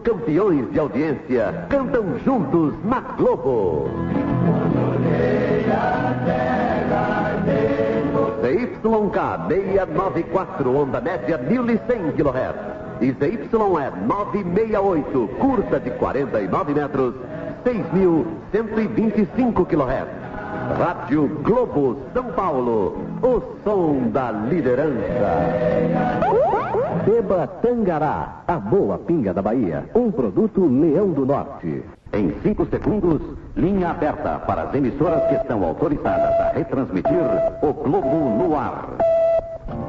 campeões de audiência cantam juntos na Globo. ZYK 694, onda média 1100 kHz. E ZYE 968, curta de 49 metros, 6.125 kHz. Rádio Globo São Paulo, o som da liderança. Beba Tangará, a boa pinga da Bahia. Um produto Leão do Norte. Em 5 segundos, linha aberta para as emissoras que estão autorizadas a retransmitir o Globo no ar.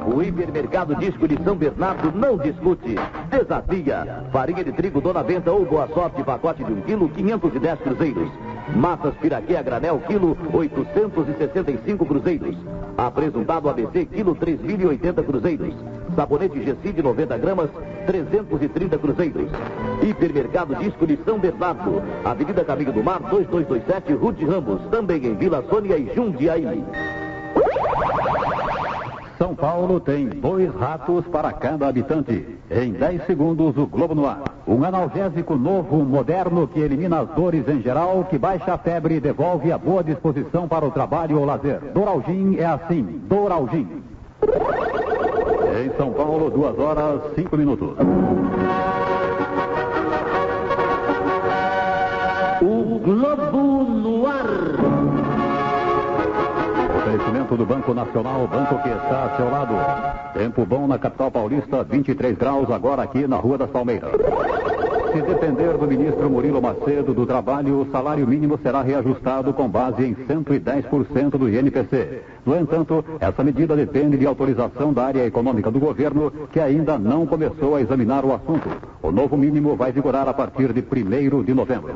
O hipermercado Disco de São Bernardo não discute, desafia. Farinha de trigo Dona Benta ou Boa Sorte, pacote de 1 quilo, 510 cruzeiros. Massas Piraquê a granel, quilo, 865 cruzeiros. Apresentado ABC, quilo, 3.080 cruzeiros. Sabonete Gessi de 90 gramas, 330 cruzeiros. Hipermercado Disco de São Bernardo, Avenida Caminho do Mar, 2227, Rude Ramos, também em Vila Sônia e Jundiaí. São Paulo tem 2 ratos para cada habitante. Em 10 segundos, o Globo no ar. Um analgésico novo, moderno, que elimina as dores em geral, que baixa a febre e devolve a boa disposição para o trabalho ou lazer. Doralgin é assim, Doralgin. Em São Paulo, 2 horas, 5 minutos. O Globo no ar. Oferecimento do Banco Nacional, banco que está a seu lado. Tempo bom na capital paulista, 23 graus agora aqui na Rua das Palmeiras. Se depender do ministro Murilo Macedo do Trabalho, o salário mínimo será reajustado com base em 110% do INPC. No entanto, essa medida depende de autorização da área econômica do governo, que ainda não começou a examinar o assunto. O novo mínimo vai vigorar a partir de 1º de novembro.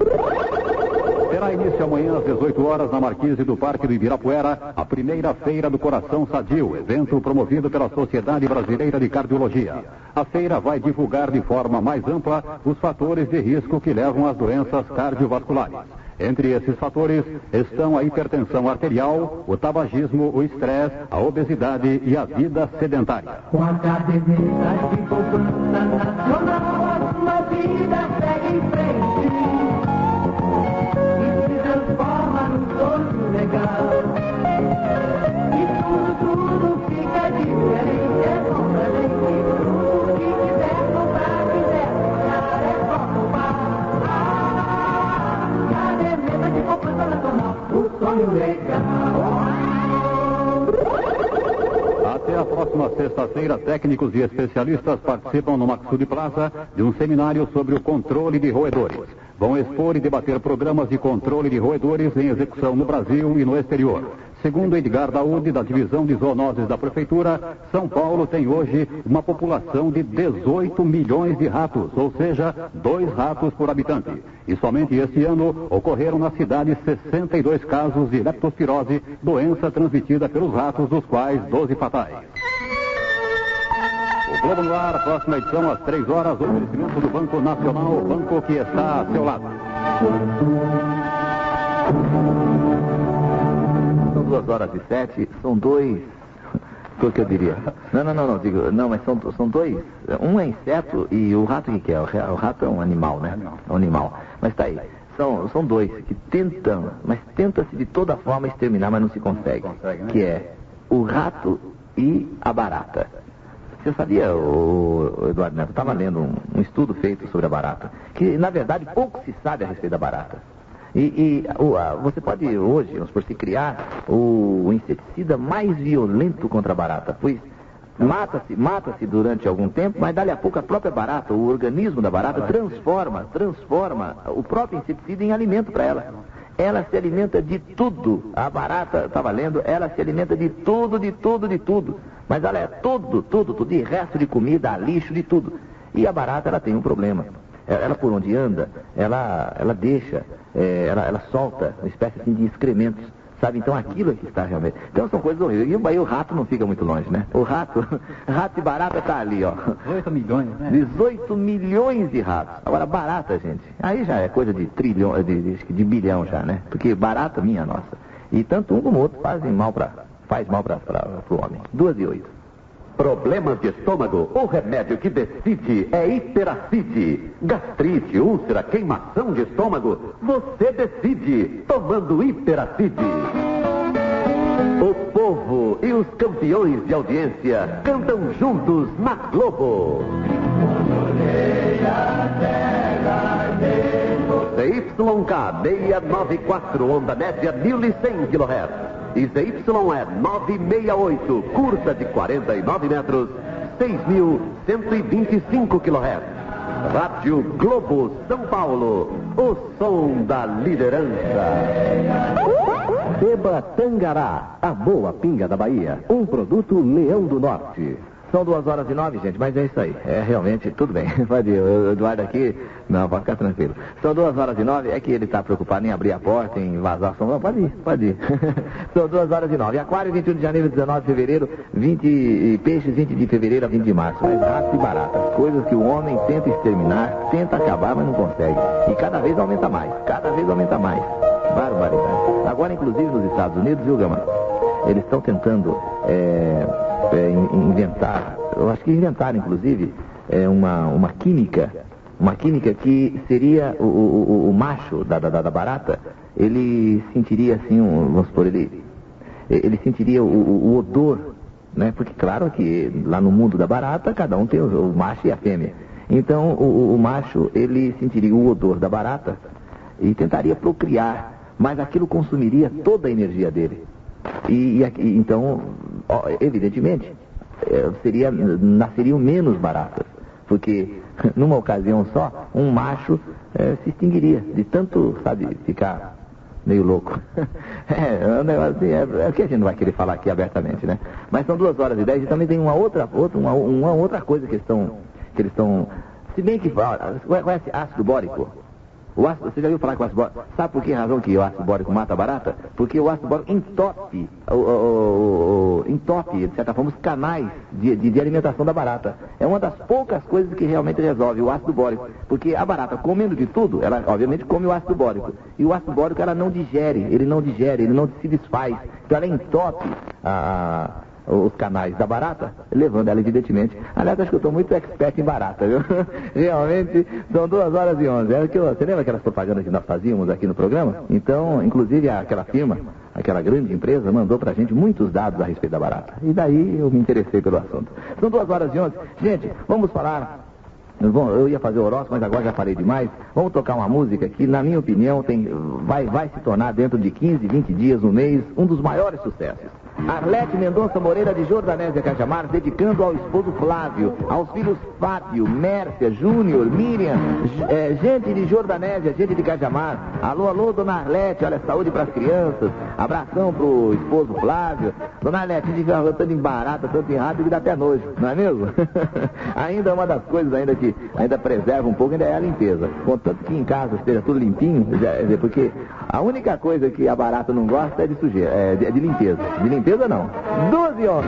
Terá início amanhã às 18 horas na Marquise do Parque do Ibirapuera, a primeira Feira do Coração Sadio, evento promovido pela Sociedade Brasileira de Cardiologia. A feira vai divulgar de forma mais ampla os fatores de risco que levam às doenças cardiovasculares. Entre esses fatores estão a hipertensão arterial, o tabagismo, o estresse, a obesidade e a vida sedentária. Com a caderneta de poupança nacional, a sua vida segue em frente. Transforma num sonho legal. E tudo fica diferente. É bom pra gente. O que quiser comprar, quiser sonhar, é só comprar. Caderneta de poupança nacional, o sonho legal. Até a próxima sexta-feira, técnicos e especialistas participam no Maxud Plaza de um seminário sobre o controle de roedores. Vão expor e debater programas de controle de roedores em execução no Brasil e no exterior. Segundo Edgar Daúde, da Divisão de Zoonoses da Prefeitura, São Paulo tem hoje uma população de 18 milhões de ratos, ou seja, 2 ratos por habitante. E somente este ano ocorreram na cidade 62 casos de leptospirose, doença transmitida pelos ratos, dos quais 12 fatais. O Globo no ar, próxima edição às 3 horas, oferecimento do Banco Nacional, o banco que está a seu lado. São 2h07, são 2... O que eu diria? Não, mas são 2. Um é inseto e o rato que é? O rato é um animal, né? É um animal. Mas tá aí. São 2 que tentam, mas tenta-se de toda forma exterminar, mas não se consegue. Que é o rato e a barata. Você sabia, o Eduardo Neto, eu estava lendo um estudo feito sobre a barata, que na verdade pouco se sabe a respeito da barata. Você pode hoje, vamos supor, se criar o inseticida mais violento contra a barata, pois mata-se durante algum tempo, mas dali a pouco a própria barata, o organismo da barata transforma o próprio inseticida em alimento para ela. Ela se alimenta de tudo. A barata, estava lendo, ela se alimenta de tudo. Mas ela é tudo, de resto de comida, lixo, de tudo. E a barata, ela tem um problema. Ela por onde anda, ela deixa, ela solta uma espécie assim de excrementos, sabe? Então aquilo é que está realmente. Então são coisas horríveis. E o rato não fica muito longe, né? O rato e barata tá ali, ó. 18 milhões, né? 18 milhões de ratos. Agora barata, gente, aí já é coisa de trilhão, de bilhão já, né? Porque barata, minha nossa. E tanto um como o outro faz mal para o homem. 2h08. Problemas de estômago? O remédio que decide é Hiperacide. Gastrite, úlcera, queimação de estômago? Você decide tomando Hiperacide. O povo e os campeões de audiência cantam juntos na Globo. CYK 694, onda média 1100 kHz. E ZYE 968, curta de 49 metros, 6.125 kHz. Rádio Globo São Paulo, o som da liderança. Beba Tangará, a boa pinga da Bahia. Um produto Leão do Norte. São 2h09, gente, mas é isso aí. É realmente, tudo bem. Pode ir, o Eduardo aqui, não, pode ficar tranquilo. São 2h09, é que ele está preocupado em abrir a porta, em vazar som. Não, pode ir, pode ir. São 2h09. Aquário, 21 de janeiro, 19 de fevereiro, peixes, 20 de fevereiro a 20 de março. Mas ratos e baratas, coisas que o homem tenta exterminar, tenta acabar, mas não consegue. E cada vez aumenta mais, cada vez aumenta mais. Barbaridade. Agora, inclusive, nos Estados Unidos, viu, Gama? Eles estão tentando inventar, eu acho que inventaram, inclusive, uma química que seria o macho da barata, ele sentiria assim, vamos supor, ele sentiria o odor, né? Porque claro que lá no mundo da barata, cada um tem o macho e a fêmea. Então, o macho, ele sentiria o odor da barata e tentaria procriar, mas aquilo consumiria toda a energia dele. Então, evidentemente, nasceriam menos baratas, porque numa ocasião só, um macho se extinguiria, de tanto, sabe, ficar meio louco. É um negócio assim, é que a gente não vai querer falar aqui abertamente, né? Mas são 2h10 e também tem uma outra coisa que eles estão, se bem que, conhece ácido bórico? Você já ouviu falar que o ácido bórico... Sabe por que razão que o ácido bórico mata a barata? Porque o ácido bórico entope, de certa forma, os canais de alimentação da barata. É uma das poucas coisas que realmente resolve o ácido bórico. Porque a barata, comendo de tudo, ela obviamente come o ácido bórico. E o ácido bórico ela não digere, ele não se desfaz. Então ela entope os canais da barata, levando ela evidentemente. Aliás, acho que eu estou muito expert em barata, viu? Realmente, são 2h11. Você lembra aquelas propagandas que nós fazíamos aqui no programa? Então, inclusive aquela firma, aquela grande empresa, mandou pra gente muitos dados a respeito da barata. E daí eu me interessei pelo assunto. São 2h11. Gente, vamos falar... Eu ia fazer o horóscopo, mas agora já falei demais. Vamos tocar uma música que, na minha opinião, vai se tornar dentro de 15, 20 dias, um mês, um dos maiores sucessos. Arlete Mendonça Moreira de Jordanésia Cajamar, dedicando ao esposo Flávio, aos filhos Fábio, Mércia, Júnior, Miriam, gente de Jordanésia, gente de Cajamar. Alô, alô, dona Arlete, olha, saúde para as crianças, abração pro esposo Flávio. Dona Arlete, a gente fica tanto em barata, tanto em rato, que dá até nojo, não é mesmo? Ainda uma das coisas ainda que ainda preserva um pouco ainda é a limpeza. Contanto que em casa esteja tudo limpinho, porque a única coisa que a barata não gosta é de sujeira, de limpeza. De limpeza não. 12h.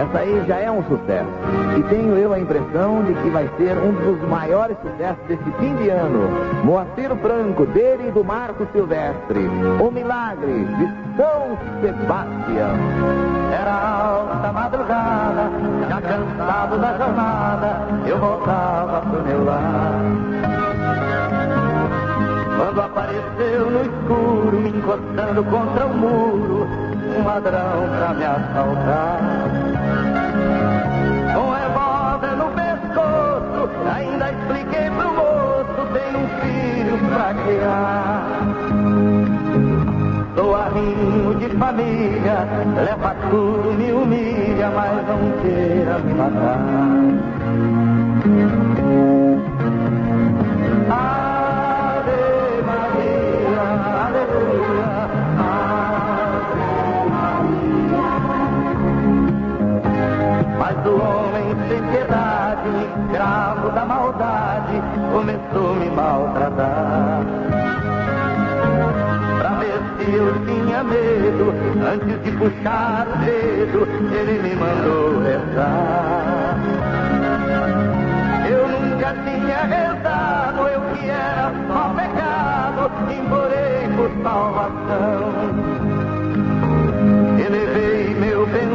Essa aí já é um sucesso. E tenho eu a impressão de que vai ser um dos maiores sucessos desse fim de ano. Moacir Franco, dele e do Marco Silvestre. O Milagre, de São Sebastião. Era alta madrugada, já cansado da jornada, eu voltava pro meu lar. Quando apareceu no escuro, me encostando contra o muro, um ladrão pra me assaltar. Com revólver no pescoço, ainda expliquei pro moço, tem um filho pra criar. Sou arrimo de família, leva tudo, me humilha, mas não queira me matar. Ave Maria, aleluia, Ave Maria. Mas o homem sem piedade, escravo da maldade, começou a me maltratar. Eu tinha medo, antes de puxar o dedo, ele me mandou rezar. Eu nunca tinha rezado, eu que era só pecado, implorei por salvação. Elevei meu pensamento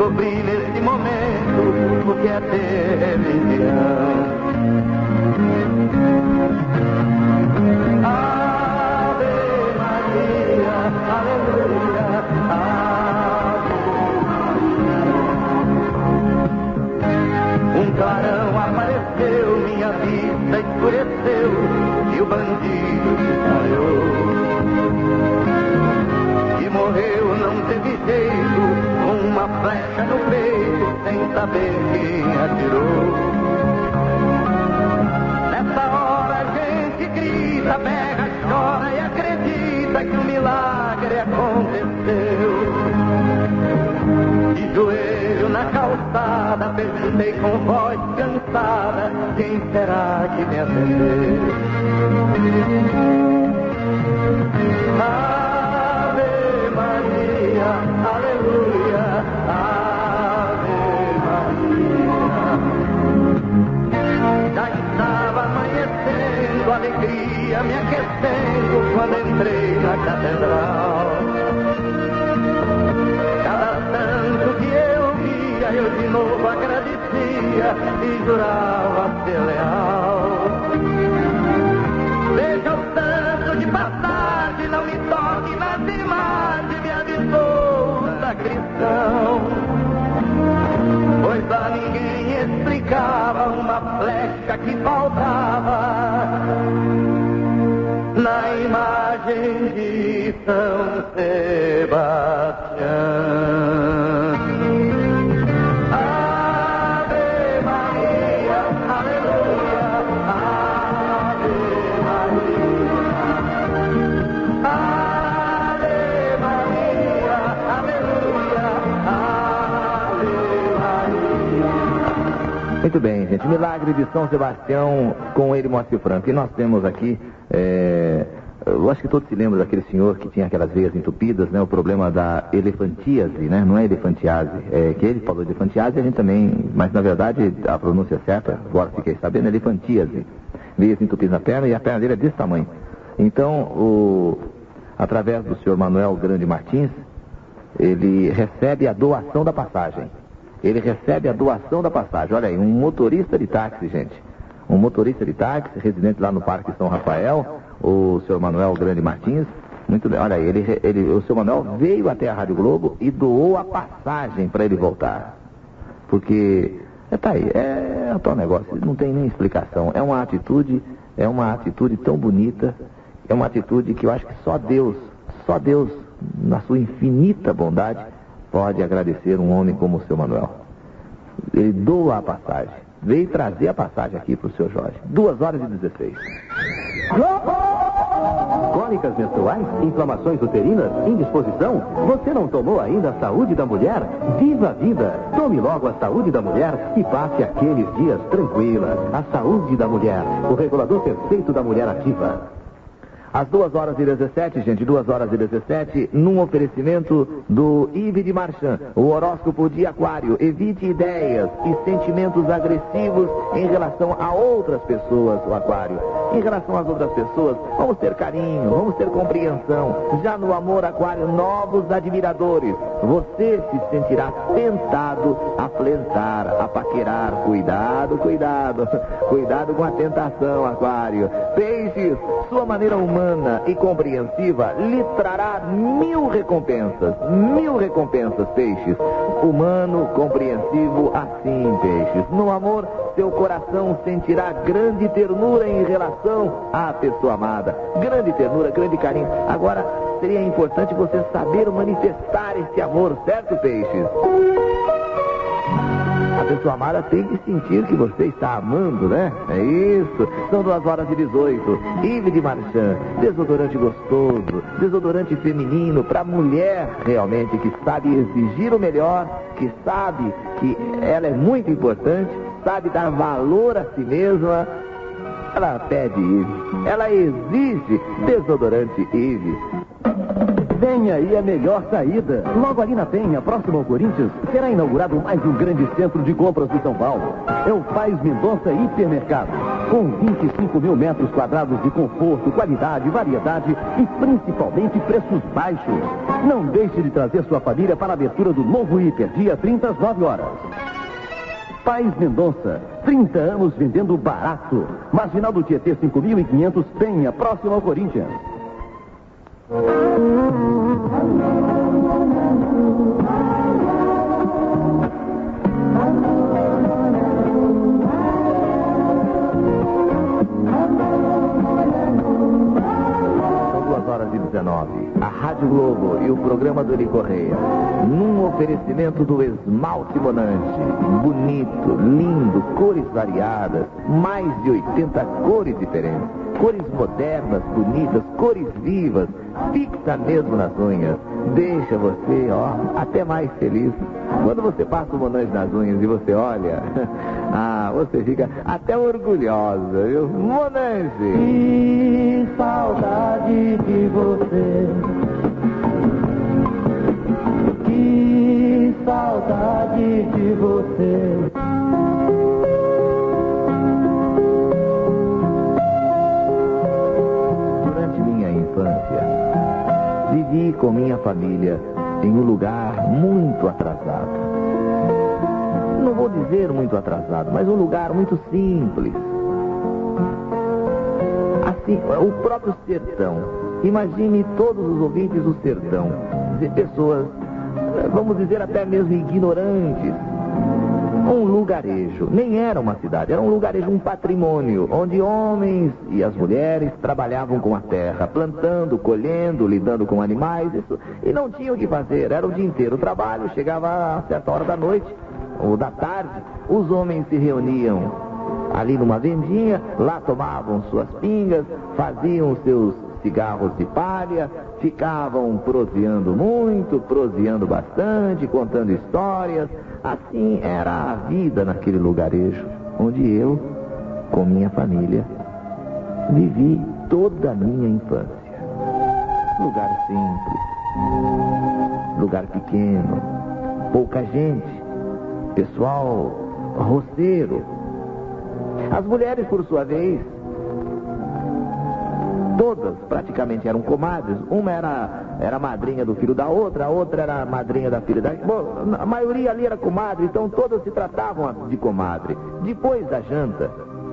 descobri nesse momento o que é ter religião. Ave Maria, aleluia, Ave Maria. Um clarão apareceu, minha vista escureceu e o bandido desmaiou. E morreu, não teve jeito, uma flecha no peito, sem saber quem atirou. Nessa hora a gente grita, berra, chora e acredita que um milagre aconteceu. De joelho na calçada, perguntei com voz cansada, quem será que me atendeu? Ave Maria, aleluia, Ave Maria. Já estava amanhecendo, alegria me aquecendo quando entrei na catedral. Cada santo que eu via, eu de novo agradecia e jurava ser leal. Veja o santo de passagem, não me toque nas imagens, me avisou o sacristão. Pois lá ninguém explicava uma flecha que faltava na imagem de São Sebastião. Ave Maria, aleluia, Ave Maria. Ave Maria, aleluia, Ave Maria. Muito bem, gente. Milagre de São Sebastião com ele, Moacir Franco. E nós temos aqui, eu acho que todos se lembram daquele senhor que tinha aquelas veias entupidas, né? O problema da elefantíase, né? Não é elefantiase. Que ele falou de elefantiase, a gente também, mas na verdade a pronúncia certa, agora fiquei sabendo, é elefantíase. Veias entupidas na perna e a perna dele é desse tamanho. Então, através do senhor Manuel Grande Martins, ele recebe a doação da passagem. Ele recebe a doação da passagem. Olha aí, um motorista de táxi, gente. Um motorista de táxi, residente lá no Parque São Rafael, o senhor Manuel Grande Martins. Muito bem, olha aí, o senhor Manuel veio até a Rádio Globo e doou a passagem para ele voltar. Porque, tá aí, é tal negócio, não tem nem explicação. É uma atitude tão bonita, é uma atitude que eu acho que só Deus, na sua infinita bondade, pode agradecer um homem como o seu Manuel. Ele doa a passagem. Veio trazer a passagem aqui para o seu Jorge. 2h16. Cólicas menstruais, inflamações uterinas, indisposição? Você não tomou ainda a saúde da mulher? Viva a vida! Tome logo a saúde da mulher e passe aqueles dias tranquila. A saúde da mulher, o regulador perfeito da mulher ativa. Às 2h17, gente, 2h17, num oferecimento do Yves de Marchand, o horóscopo de Aquário. Evite ideias e sentimentos agressivos em relação a outras pessoas, o Aquário. Em relação às outras pessoas, vamos ter carinho, vamos ter compreensão. Já no amor, Aquário, novos admiradores. Você se sentirá tentado a flertar, a paquerar. Cuidado, cuidado. Cuidado com a tentação, Aquário. Peixes, sua maneira humana e compreensiva lhe trará 1000 recompensas. 1000 recompensas, peixes. Humano, compreensivo, assim, peixes. No amor, seu coração sentirá grande ternura em relação à pessoa amada. Grande ternura, grande carinho. Agora, seria importante você saber manifestar esse amor, certo, peixes? A pessoa amada tem que sentir que você está amando, né? É isso. São 2h18. Yves de Marchand, desodorante gostoso, desodorante feminino para mulher realmente que sabe exigir o melhor, que sabe que ela é muito importante, sabe dar valor a si mesma. Ela pede Yves, ela exige desodorante Yves. Venha aí a melhor saída. Logo ali na Penha, próximo ao Corinthians, será inaugurado mais um grande centro de compras de São Paulo. É o Paz Mendonça Hipermercado. Com 25 mil metros quadrados de conforto, qualidade, variedade e principalmente preços baixos. Não deixe de trazer sua família para a abertura do novo Hiper, dia 30 às 9 horas. Paz Mendonça, 30 anos vendendo barato. Marginal do Tietê 5.500, Penha, próximo ao Corinthians. São 2h19. A Rádio Globo e o programa do Eli Correia, num oferecimento do esmalte Monange. Bonito, lindo, cores variadas, mais de 80 cores diferentes. Cores modernas, bonitas, cores vivas, fixa mesmo nas unhas. Deixa você, até mais feliz. Quando você passa o Monange nas unhas e você olha, você fica até orgulhosa, viu? Monange! Que saudade de você. Que saudade de você. Durante minha infância, vivi com minha família em um lugar muito atrasado. Não vou dizer muito atrasado, mas um lugar muito simples. Assim, o próprio sertão. Imagine todos os ouvintes do sertão. Pessoas, vamos dizer até mesmo ignorantes. Um lugarejo. Nem era uma cidade, era um lugarejo, um patrimônio, onde homens e as mulheres trabalhavam com a terra, plantando, colhendo, lidando com animais, e não tinham o que fazer, era o dia inteiro o trabalho. Chegava a certa hora da noite ou da tarde, os homens se reuniam ali numa vendinha, lá tomavam suas pingas, faziam seus cigarros de palha, ficavam proseando muito, proseando bastante, contando histórias. Assim era a vida naquele lugarejo, onde eu, com minha família, vivi toda a minha infância. Lugar simples, lugar pequeno, pouca gente, pessoal roceiro. As mulheres, por sua vez, todas praticamente eram comadres. Uma era madrinha do filho da outra, a outra era madrinha da filha da... Bom, a maioria ali era comadre, então todas se tratavam de comadre. Depois da janta,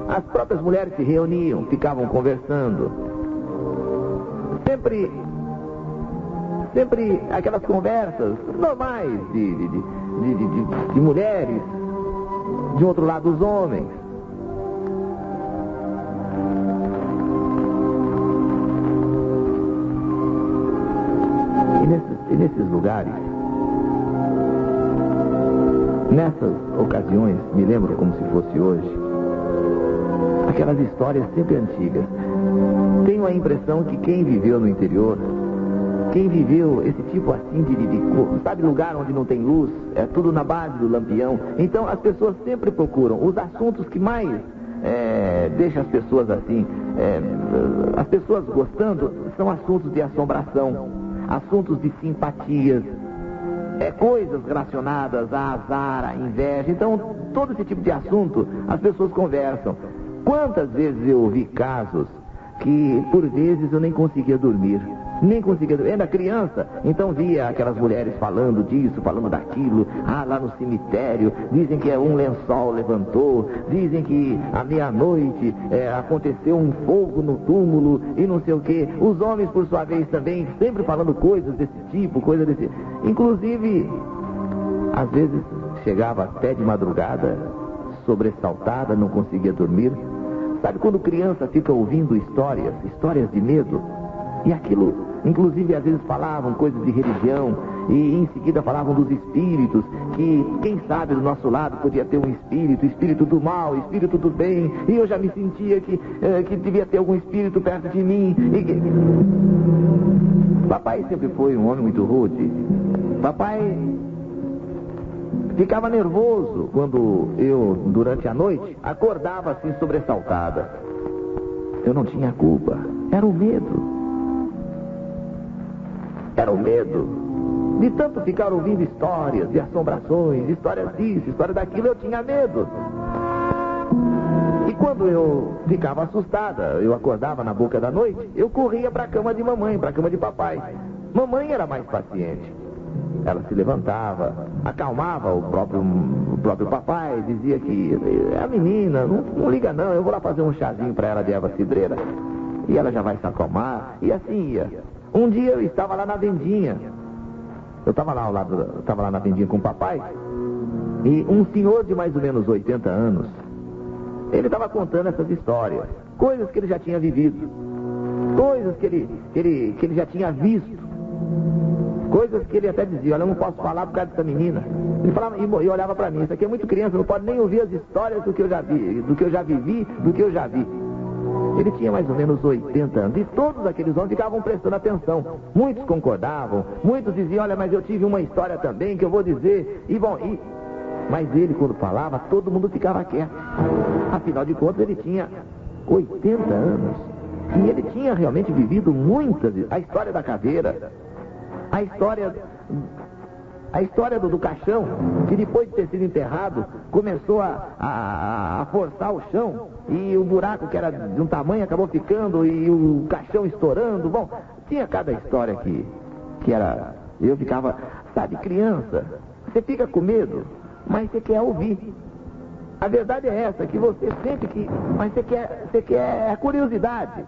as próprias mulheres se reuniam, ficavam conversando. Sempre aquelas conversas normais de mulheres, de outro lado os homens. E nesses lugares, nessas ocasiões, me lembro como se fosse hoje, aquelas histórias sempre antigas. Tenho a impressão que quem viveu no interior, quem viveu esse tipo assim sabe, lugar onde não tem luz, é tudo na base do lampião. Então as pessoas sempre procuram os assuntos que mais deixam as pessoas assim, as pessoas gostando, são assuntos de assombração, assuntos de simpatias, coisas relacionadas a azar, a inveja. Então, todo esse tipo de assunto, as pessoas conversam. Quantas vezes eu ouvi casos que, por vezes, eu nem conseguia dormir. Era criança, então via aquelas mulheres falando disso, falando daquilo. Lá no cemitério, dizem que um lençol levantou, dizem que à meia-noite aconteceu um fogo no túmulo e não sei o quê. Os homens, por sua vez, também sempre falando coisas desse tipo, Inclusive, às vezes chegava até de madrugada, sobressaltada, não conseguia dormir. Sabe quando criança fica ouvindo histórias de medo? E aquilo, inclusive, às vezes falavam coisas de religião e em seguida falavam dos espíritos, que quem sabe do nosso lado podia ter um espírito do mal, espírito do bem, e eu já me sentia que devia ter algum espírito perto de mim. Papai sempre foi um homem muito rude. Papai ficava nervoso quando eu, durante a noite, acordava assim sobressaltada. Eu não tinha culpa, era o medo. era o medo. De tanto ficar ouvindo histórias de assombrações, histórias disso, história daquilo, eu tinha medo. E quando eu ficava assustada, eu acordava na boca da noite, eu corria para a cama de mamãe, para a cama de papai. Mamãe era mais paciente. Ela se levantava, acalmava o próprio papai, dizia que a menina, não liga não, eu vou lá fazer um chazinho para ela de erva cidreira e ela já vai se acalmar. E assim ia. Um dia eu estava lá na vendinha. Eu estava lá na vendinha com o papai e um senhor de mais ou menos 80 anos, ele estava contando essas histórias, coisas que ele já tinha vivido, coisas que ele já tinha visto, coisas que ele até dizia, olha, eu não posso falar por causa dessa menina. Ele falava e olhava para mim, isso aqui é muito criança, não pode nem ouvir as histórias do que eu já vi, do que eu já vivi, do que eu já vi. Ele tinha mais ou menos 80 anos, e todos aqueles homens ficavam prestando atenção. Muitos concordavam, muitos diziam, olha, mas eu tive uma história também que eu vou dizer, mas ele, quando falava, todo mundo ficava quieto. Afinal de contas, ele tinha 80 anos. E ele tinha realmente vivido muitas. A história da caveira, a história do caixão, que depois de ter sido enterrado, começou a forçar o chão, e o buraco que era de um tamanho acabou ficando, e o caixão estourando. Bom, tinha cada história que era... Eu ficava, sabe, criança, você fica com medo, mas você quer ouvir. A verdade é essa, que você sente que... Mas você quer a curiosidade.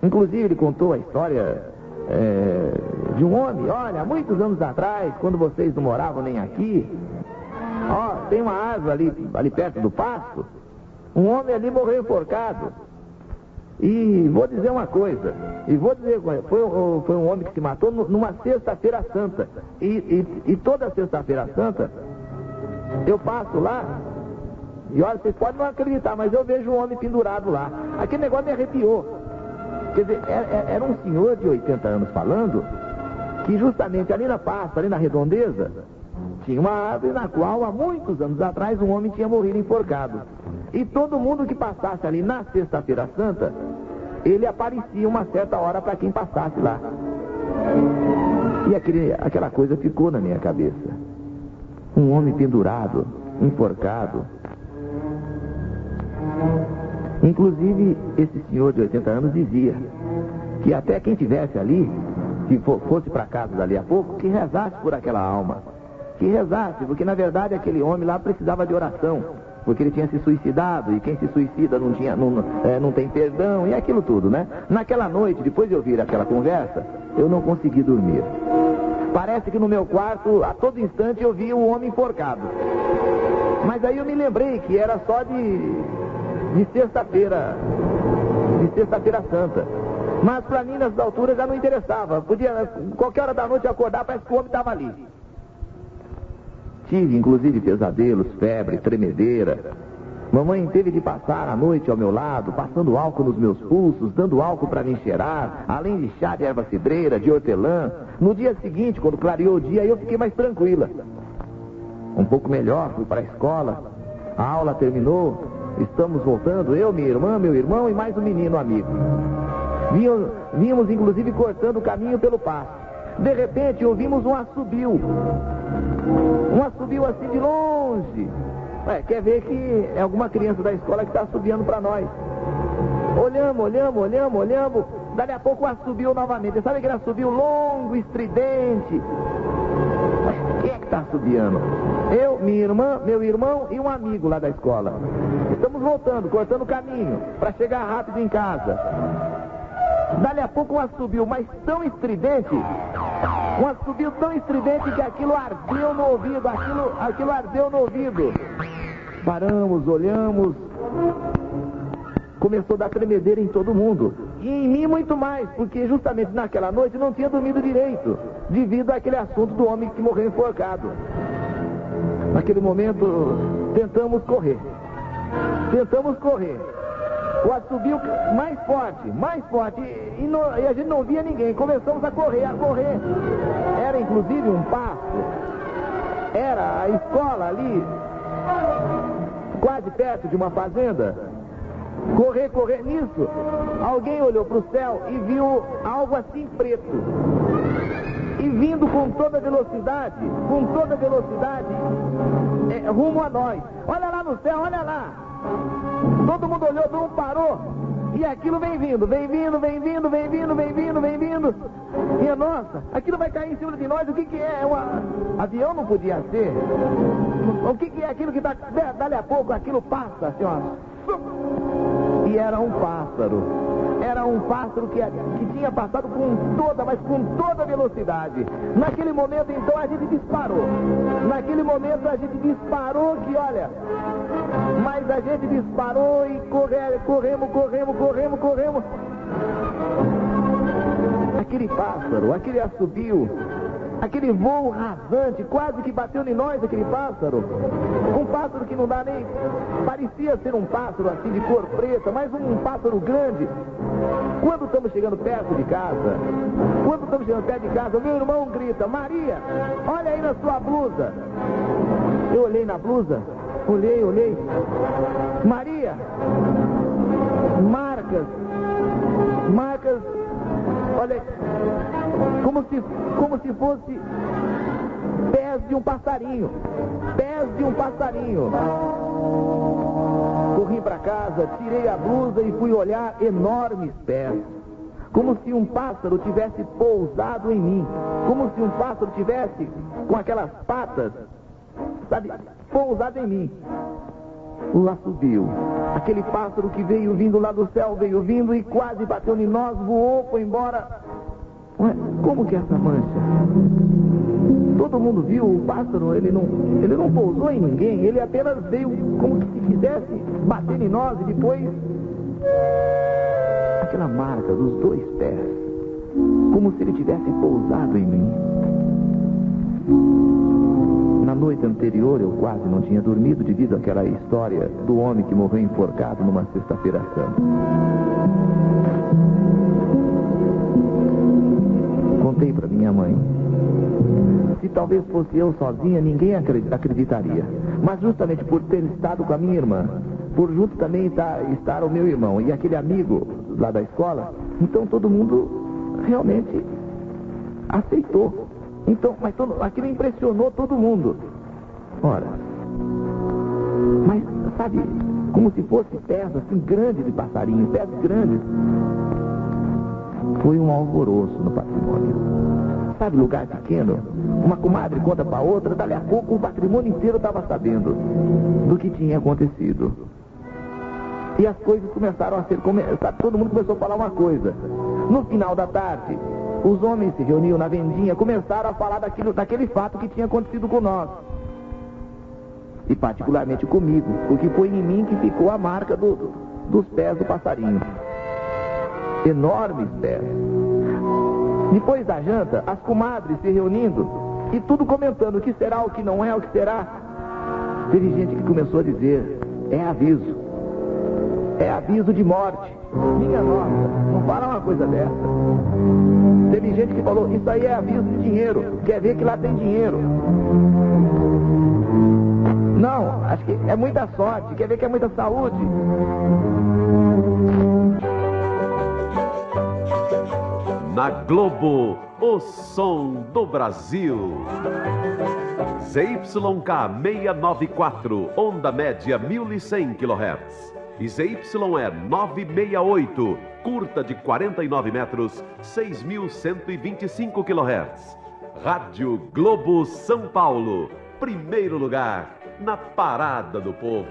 Inclusive, ele contou a história de um homem, olha, há muitos anos atrás, quando vocês não moravam nem aqui, tem uma árvore ali perto do pasto, um homem ali morreu enforcado. E vou dizer uma coisa, foi um homem que se matou numa sexta-feira santa. E toda sexta-feira santa, eu passo lá, e olha, vocês podem não acreditar, mas eu vejo um homem pendurado lá. Aquele negócio me arrepiou. Quer dizer, era um senhor de 80 anos falando que justamente ali na Pasta, ali na Redondeza, tinha uma árvore na qual há muitos anos atrás um homem tinha morrido enforcado. E todo mundo que passasse ali na Sexta-feira Santa, ele aparecia uma certa hora para quem passasse lá. E aquela coisa ficou na minha cabeça. Um homem pendurado, enforcado. Inclusive, esse senhor de 80 anos dizia que até quem estivesse ali, que fosse para casa dali a pouco, que rezasse por aquela alma. Que rezasse, porque na verdade aquele homem lá precisava de oração, porque ele tinha se suicidado, e quem se suicida não tem perdão, e aquilo tudo, né? Naquela noite, depois de ouvir aquela conversa, eu não consegui dormir. Parece que no meu quarto, a todo instante, eu via o homem enforcado. Mas aí eu me lembrei que era só de sexta-feira santa. Mas para mim, nessas alturas, já não interessava. Podia, qualquer hora da noite, eu acordar, parece que o homem estava ali. Tive, inclusive, pesadelos, febre, tremedeira. Mamãe teve de passar a noite ao meu lado, passando álcool nos meus pulsos, dando álcool para me cheirar, além de chá de erva cidreira, de hortelã. No dia seguinte, quando clareou o dia, eu fiquei mais tranquila. Um pouco melhor, fui para a escola. A aula terminou. Estamos voltando, eu, minha irmã, meu irmão e mais um menino amigo. Vínhamos, inclusive, cortando o caminho pelo pasto. De repente, ouvimos um assobio. Um assobio assim de longe. Quer ver que é alguma criança da escola que está assobiando para nós. Olhamos. Dali a pouco assobiou novamente. Sabe aquele assobio longo, estridente? Quem é que está assobiando? Eu, minha irmã, meu irmão e um amigo lá da escola. Estamos voltando, cortando o caminho, para chegar rápido em casa. Dali a pouco um assobio, mas tão estridente, que aquilo ardeu no ouvido, aquilo ardeu no ouvido. Paramos, olhamos, começou a dar tremedeira em todo mundo. E em mim muito mais, porque justamente naquela noite não tinha dormido direito, devido àquele assunto do homem que morreu enforcado. Naquele momento, tentamos correr. O assobio mais forte, e a gente não via ninguém. Começamos a correr. Era inclusive um pasto, era a escola ali, quase perto de uma fazenda. Correr, correr. Nisso, alguém olhou para o céu e viu algo assim preto. E vindo com toda velocidade, rumo a nós. Olha lá no céu, olha lá. Todo mundo olhou, todo mundo parou. E aquilo vem vindo. E nossa, aquilo vai cair em cima de nós. O que é? Avião não podia ser. O que é aquilo que dá, dali a pouco aquilo passa, assim, ó. E era um pássaro. Era um pássaro que tinha passado com toda velocidade. Naquele momento, então, a gente disparou. Que, olha... Mas a gente disparou e corremos. Aquele pássaro, aquele assobio, aquele voo rasante, quase que bateu em nós aquele pássaro. Um pássaro que não dá nem... Parecia ser um pássaro assim de cor preta, mas um pássaro grande. Quando estamos chegando perto de casa, meu irmão grita: Maria, olha aí na sua blusa. Eu olhei na blusa, olhei. Maria, marcas, olha, como se fosse pés de um passarinho. Corri para casa, tirei a blusa e fui olhar enormes pés. Como se um pássaro tivesse pousado em mim. Como se um pássaro tivesse com aquelas patas, sabe, pousado em mim. O assobio. Aquele pássaro que veio vindo lá do céu, e quase bateu em nós, voou, foi embora. Ué, como que é essa mancha? Todo mundo viu o pássaro, ele não pousou em ninguém, ele apenas veio como que se quisesse bater em nós e depois... Aquela marca dos 2 pés, como se ele tivesse pousado em mim. Na noite anterior eu quase não tinha dormido devido àquela história do homem que morreu enforcado numa sexta-feira santa. Contei para minha mãe. Se talvez fosse eu sozinha, ninguém acreditaria. Mas justamente por ter estado com a minha irmã, por junto também estar o meu irmão e aquele amigo lá da escola, então todo mundo realmente aceitou. Então, mas aquilo impressionou todo mundo. Ora, mas sabe, como se fosse pés assim grandes de passarinho, pés grandes. Foi um alvoroço no patrimônio. Sabe, lugar pequeno, uma comadre conta para outra, dali a pouco o patrimônio inteiro estava sabendo do que tinha acontecido. E as coisas começaram a ser... Todo mundo começou a falar uma coisa. No final da tarde, os homens se reuniam na vendinha, começaram a falar daquele fato que tinha acontecido com nós. E particularmente comigo, porque foi em mim que ficou a marca dos pés do passarinho. Enormes pés. Depois da janta, as comadres se reunindo e tudo comentando o que será, o que não é, o que será. Teve gente que começou a dizer: é aviso de morte. Minha nossa, não fala uma coisa dessa. Teve gente que falou: isso aí é aviso de dinheiro, quer ver que lá tem dinheiro. Não, acho que é muita sorte, quer ver que é muita saúde. Na Globo, o som do Brasil. ZYK 694, onda média 1100 kHz. E ZYE 968, curta de 49 metros, 6.125 kHz. Rádio Globo São Paulo, primeiro lugar na Parada do Povo.